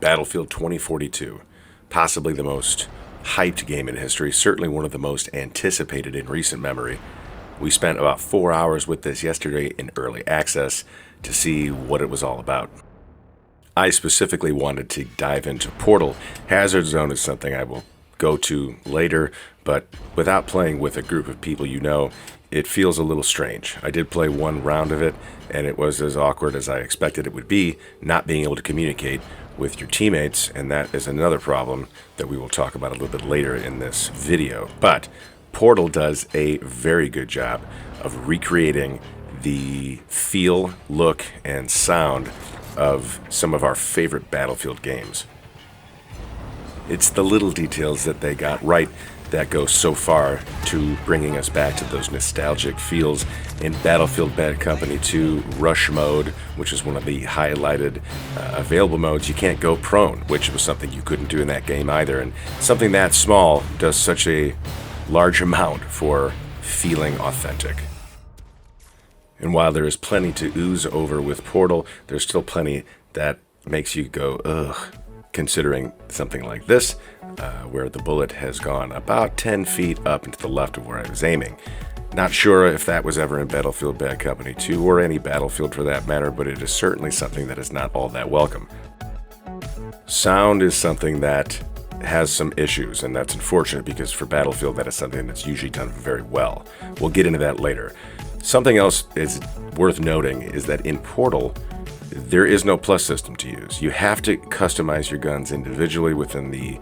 Battlefield 2042, possibly the most hyped game in history, certainly one of the most anticipated in recent memory. We spent about 4 hours with this yesterday in early access to see what it was all about. I specifically wanted to dive into Portal. Hazard Zone is something I will go to later, but without playing with a group of people you know, it feels a little strange. I did play one round of it, and it was as awkward as I expected it would be, not being able to communicate with your teammates, and that is another problem that we will talk about a little bit later in this video. But Portal does a very good job of recreating the feel, look, and sound of some of our favorite Battlefield games. It's the little details that they got right that go so far to bringing us back to those nostalgic feels in Battlefield Bad Company 2 Rush Mode, which is one of the highlighted available modes. You can't go prone, which was something you couldn't do in that game either, and something that small does such a large amount for feeling authentic. And while there is plenty to ooze over with Portal, there's still plenty that makes you go, ugh, considering something like this, where the bullet has gone about 10 feet up and to the left of where I was aiming. Not sure if that was ever in Battlefield Bad Company 2 or any Battlefield for that matter, but it is certainly something that is not all that welcome. Sound is something that has some issues, and that's unfortunate because for Battlefield that is something that's usually done very well. We'll get into that later. Something else is worth noting is that in Portal, there is no plus system to use. You have to customize your guns individually within the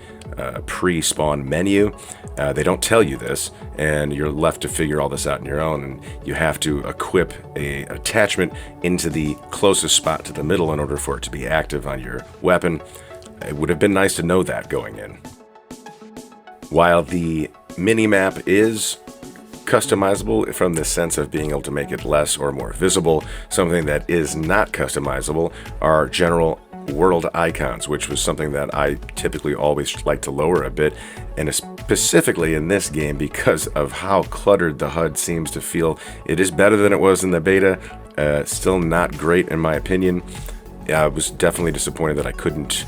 pre-spawn menu. They don't tell you this, and you're left to figure all this out on your own, and you have to equip an attachment into the closest spot to the middle in order for it to be active on your weapon. It would have been nice to know that going in. While the mini-map is customizable from the sense of being able to make it less or more visible, something that is not customizable are general world icons, which was something that I typically always like to lower a bit, and specifically in this game because of how cluttered the HUD seems to feel. It is better than it was in the beta, still not great in my opinion. I was definitely disappointed that I couldn't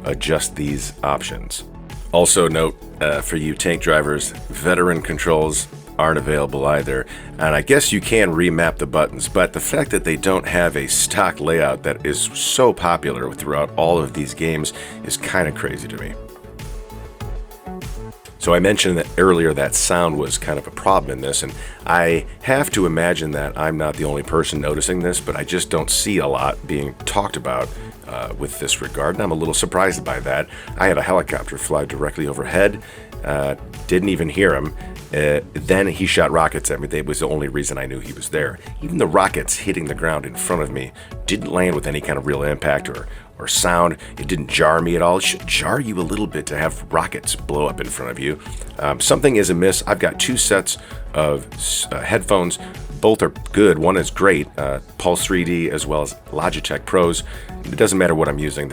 adjust these options. Also note, for you tank drivers, veteran controls aren't available either, and I guess you can remap the buttons, but the fact that they don't have a stock layout that is so popular throughout all of these games is kind of crazy to me. So I mentioned that earlier that sound was kind of a problem in this, and I have to imagine that I'm not the only person noticing this, but I just don't see a lot being talked about with this regard, and I'm a little surprised by that. I had a helicopter fly directly overhead, didn't even hear him. Then he shot rockets at me. That was the only reason I knew he was there. Even the rockets hitting the ground in front of me didn't land with any kind of real impact or sound. It didn't jar me at all. It should jar you a little bit to have rockets blow up in front of you. Something is amiss. I've got two sets of headphones. Both are good. One is great, Pulse 3D as well as Logitech Pros. It doesn't matter what I'm using.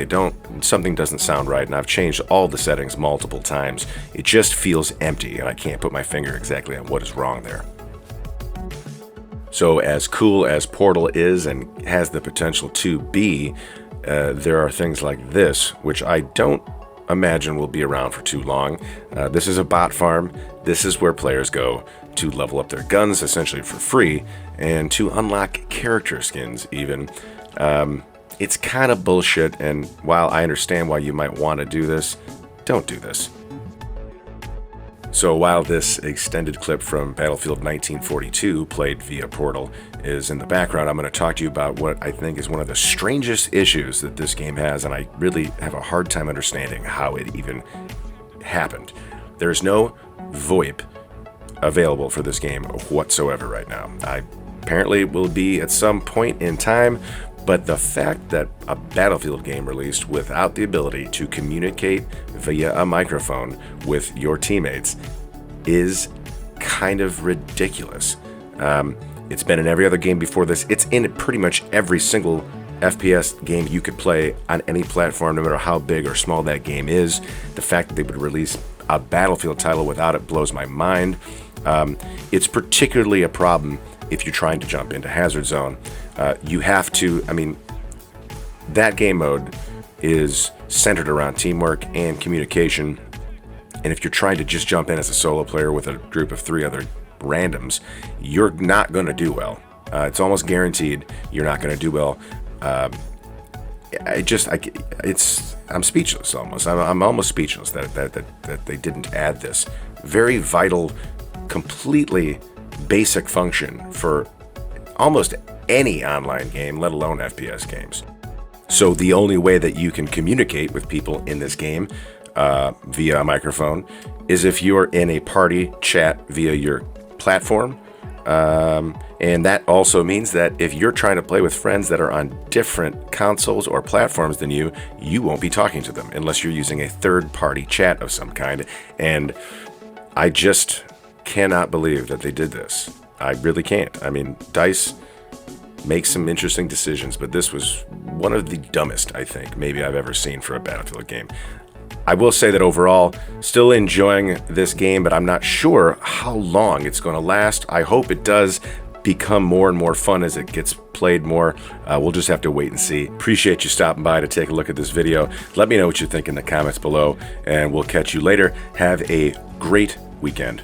Something doesn't sound right, and I've changed all the settings multiple times. It just feels empty, and I can't put my finger exactly on what is wrong there. So as cool as Portal is and has the potential to be, there are things like this, which I don't imagine will be around for too long. This is a bot farm. This is where players go to level up their guns essentially for free and to unlock character skins even. It's kind of bullshit, and while I understand why you might want to do this, don't do this. So while this extended clip from Battlefield 1942 played via Portal is in the background, I'm going to talk to you about what I think is one of the strangest issues that this game has, and I really have a hard time understanding how it even happened. There's no VOIP available for this game whatsoever right now. Apparently will be at some point in time, but the fact that a Battlefield game released without the ability to communicate via a microphone with your teammates is kind of ridiculous. It's been in every other game before this. It's in pretty much every single FPS game you could play on any platform, no matter how big or small that game is. The fact that they would release a Battlefield title without it blows my mind. It's particularly a problem if you're trying to jump into Hazard Zone. You have to, that game mode is centered around teamwork and communication. And if you're trying to just jump in as a solo player with a group of 3 other randoms, you're not going to do well. It's almost guaranteed you're not going to do well. I'm speechless almost. I'm almost speechless that they didn't add this very vital, completely basic function for almost any online game, let alone FPS games. So the only way that you can communicate with people in this game via a microphone is if you're in a party chat via your platform. And that also means that if you're trying to play with friends that are on different consoles or platforms than you won't be talking to them unless you're using a third-party chat of some kind. And I just cannot believe that they did this. I really can't. I mean, DICE makes some interesting decisions, but this was one of the dumbest, I think, maybe I've ever seen for a Battlefield game. I will say that overall, still enjoying this game, but I'm not sure how long it's going to last. I hope it does become more and more fun as it gets played more. We'll just have to wait and see. Appreciate you stopping by to take a look at this video. Let me know what you think in the comments below, and we'll catch you later. Have a great weekend.